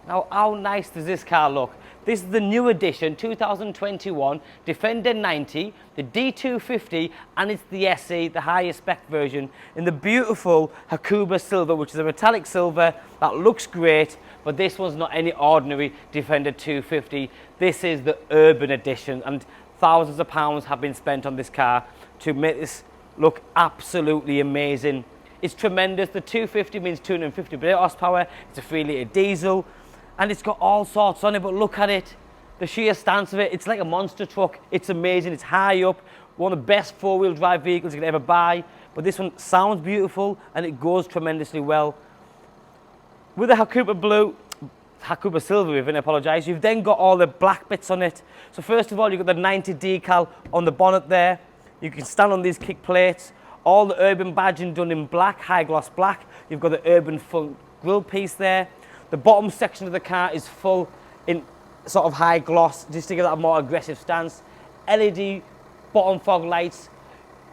Now, how nice does this car look? This is the new edition, 2021 Defender 90, the D250, and it's the SE, the highest spec version, in the beautiful Hakuba Silver, which is a metallic silver that looks great, but this one's not any ordinary Defender 250. This is the urban edition, and thousands of pounds have been spent on this car to make this look absolutely amazing. It's tremendous. The 250 means 250 brake horsepower. It's a 3-litre diesel. And it's got all sorts on it, but look at it. The sheer stance of it, it's like a monster truck. It's amazing, it's high up. One of the best 4-wheel drive vehicles you can ever buy. But this one sounds beautiful and it goes tremendously well. With the Hakuba Silver even, I apologise, you've then got all the black bits on it. So first of all, you've got the 90 decal on the bonnet there. You can stand on these kick plates. All the urban badging done in black, high gloss black. You've got the urban front grille piece there. The bottom section of the car is full in sort of high gloss, just to give that a more aggressive stance. LED bottom fog lights.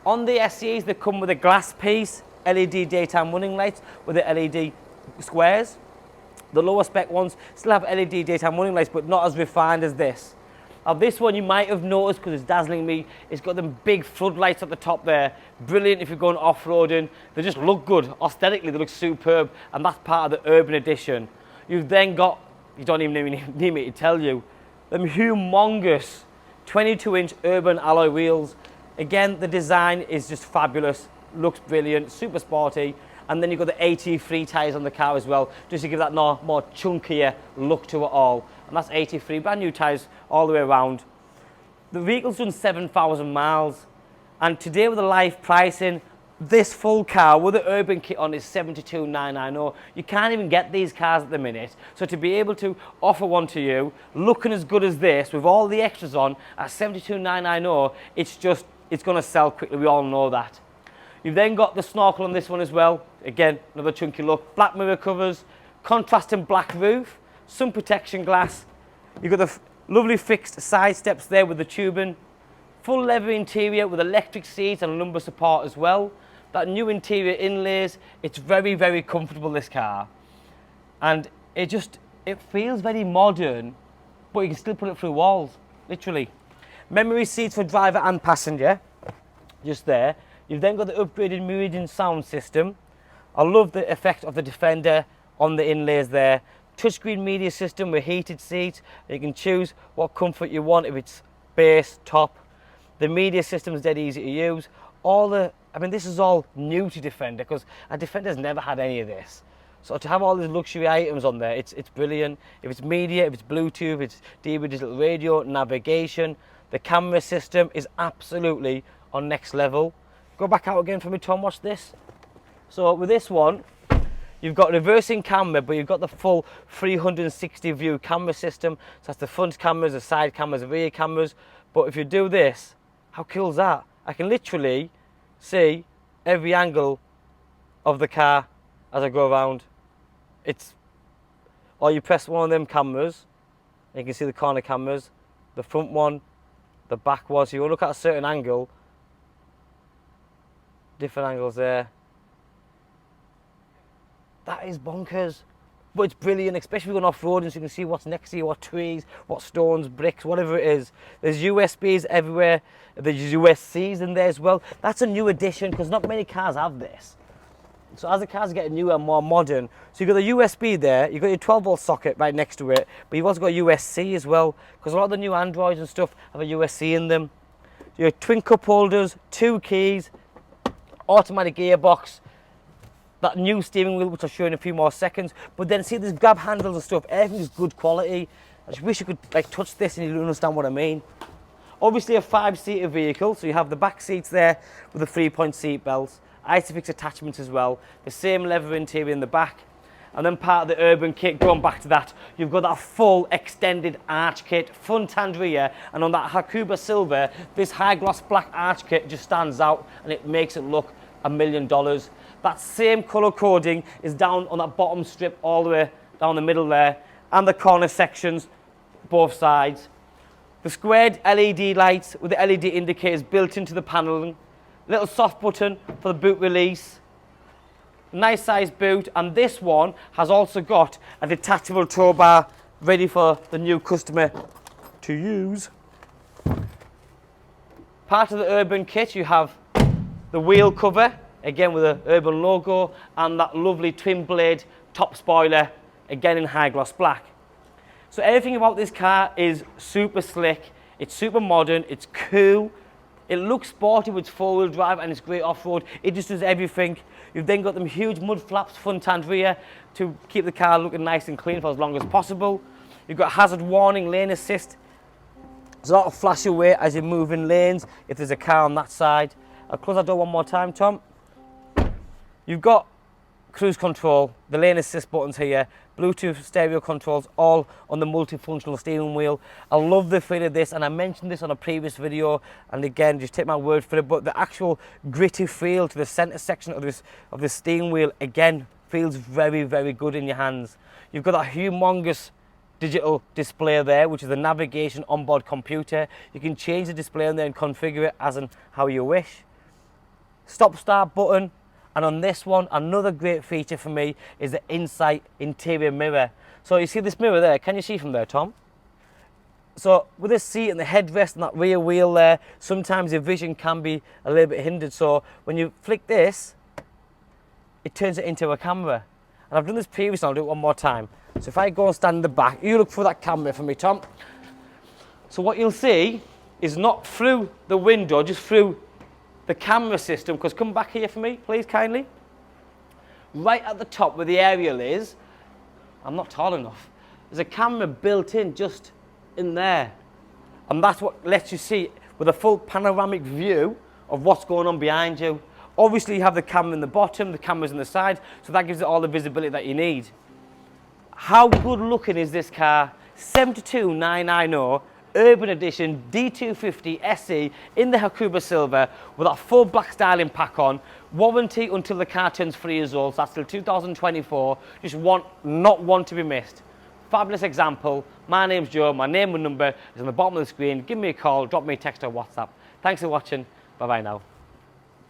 On the SEs, they come with a glass piece, LED daytime running lights with the LED squares. The lower spec ones still have LED daytime running lights, but not as refined as this. Now this one you might have noticed because it's dazzling me, it's got them big floodlights at the top there. Brilliant if you're going off-roading. They just look good. Aesthetically, they look superb, and that's part of the urban edition. You've then got, you don't even need me to tell you, them humongous 22-inch urban alloy wheels. Again, the design is just fabulous, looks brilliant, super sporty. And then you've got the 83 tyres on the car as well, just to give that more chunkier look to it all. And that's 83, brand new tyres all the way around. The vehicle's done 7,000 miles. And today with the live pricing, this full car with the urban kit on is $72,990. You can't even get these cars at the minute. So to be able to offer one to you, looking as good as this, with all the extras on, at $72,990, it's going to sell quickly. We all know that. You've then got the snorkel on this one as well. Again, another chunky look. Black mirror covers, contrasting black roof, sun protection glass. You've got the lovely fixed side steps there with the tubing. Full leather interior with electric seats and lumbar support as well. That new interior inlays, it's very, very comfortable, this car. And it feels very modern, but you can still put it through walls, literally. Memory seats for driver and passenger, just there. You've then got the upgraded Meridian sound system. I love the effect of the Defender on the inlays there. Touchscreen media system with heated seats. You can choose what comfort you want, if it's bass, top. The media system is dead easy to use. This is all new to Defender, because a Defender's never had any of this. So to have all these luxury items on there, it's brilliant. If it's media, if it's Bluetooth, it's DB digital radio, navigation. The camera system is absolutely on next level. Go back out again for me, Tom, watch this. So with this one, you've got reversing camera, but you've got the full 360 view camera system. So that's the front cameras, the side cameras, the rear cameras. But if you do this, how cool is that? I can literally see every angle of the car as I go around. Or you press one of them cameras, and you can see the corner cameras, the front one, the back one. So you want to look at a certain angle, different angles there. That is bonkers, but it's brilliant, especially going off-roading, so you can see what's next to you, what trees, what stones, bricks, whatever it is. There's USBs everywhere. There's USCs in there as well. That's a new addition, because not many cars have this. So as the cars get newer and more modern, so you've got the USB there, you've got your 12-volt socket right next to it, but you've also got USC as well, because a lot of the new Androids and stuff have a USC in them. Your twin cup holders, 2 keys, automatic gearbox, that new steering wheel, which I'll show you in a few more seconds. But then see these grab handles and stuff, everything's good quality. I just wish you could touch this and you'd understand what I mean. Obviously a 5-seater vehicle, so you have the back seats there with the 3-point seat belts, Isofix attachments as well, the same leather interior in the back. And then part of the urban kit, going back to that, you've got that full extended arch kit, front and rear, and on that Hakuba Silver, this high gloss black arch kit just stands out and it makes it look $1 million. That same colour coding is down on that bottom strip all the way down the middle there, and the corner sections, both sides. The squared LED lights with the LED indicators built into the panelling. Little soft button for the boot release. nice size boot, and this one has also got a detachable tow bar ready for the new customer to use. Part of the Urban kit, you have the wheel cover, again with the Urban logo, and that lovely twin blade top spoiler, again in high gloss black. So everything about this car is super slick, it's super modern, it's cool, it looks sporty with four-wheel drive, and it's great off-road. It just does everything. You've then got them huge mud flaps front and rear to keep the car looking nice and clean for as long as possible. You've got hazard warning, lane assist. There's a lot of flash away as you move in lanes if there's a car on that side. I'll close that door one more time, Tom. You've got cruise control, the lane assist buttons here, Bluetooth stereo controls, all on the multifunctional steering wheel. I love the feel of this, and I mentioned this on a previous video, and again, just take my word for it, but the actual gritty feel to the center section of this steering wheel, again, feels very, very good in your hands. You've got that humongous digital display there, which is the navigation onboard computer. You can change the display on there and configure it as and how you wish. Stop start button. And on this one, another great feature for me is the Insight interior mirror. So you see this mirror there, can you see from there, Tom? So with this seat and the headrest and that rear wheel there, sometimes your vision can be a little bit hindered. So when you flick this, it turns it into a camera. And I've done this previously, I'll do it one more time. So if I go and stand in the back, you look through that camera for me, Tom. So what you'll see is not through the window, just through the camera system, because come back here for me, please, kindly. Right at the top where the aerial is, I'm not tall enough, there's a camera built in just in there. And that's what lets you see with a full panoramic view of what's going on behind you. Obviously you have the camera in the bottom, the camera's in the side, so that gives it all the visibility that you need. How good looking is this car? 72990. Urban Edition D250 SE in the Hakuba Silver with that full black styling pack on. Warranty until the car turns 3 years old, so that's till 2024. Just not one to be missed. Fabulous example. My name's Joe, my name and number is on the bottom of the screen. Give me a call, drop me a text or WhatsApp. Thanks for watching. Bye bye now.